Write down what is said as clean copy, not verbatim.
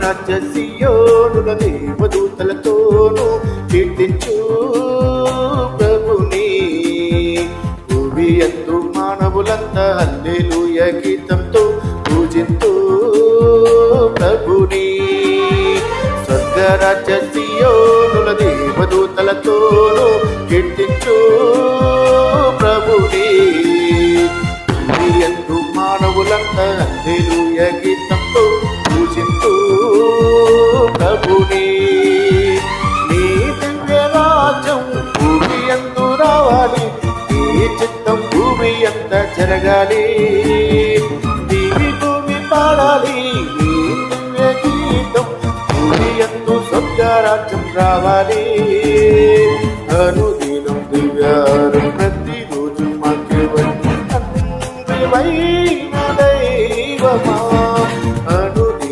స్వర్గరాజ్య సియోనుల దేవదూతలతోను కీర్తించు ప్రభుని. భూమి యందు మానవులంతా హల్లెలూయా గీతంతో పూజింతు ప్రభుని. స్వర్గరాజ్య సియోనుల దేవదూతలతోను కీర్తించు ప్రభుని. భూమి యందు మానవులంతా హల్లెలూయా గీతంతో పూజింతు ప్రభుని. నీ దివ్య రాజ్యం భూమి యందు రావాలి, నీ చిత్తం భూమి అంతా జరగాలి. నీవి భూమి పాడాలి నీ దివ్య గీతం, భూమి యందు స్వర్గరాజ్యం రావాలి.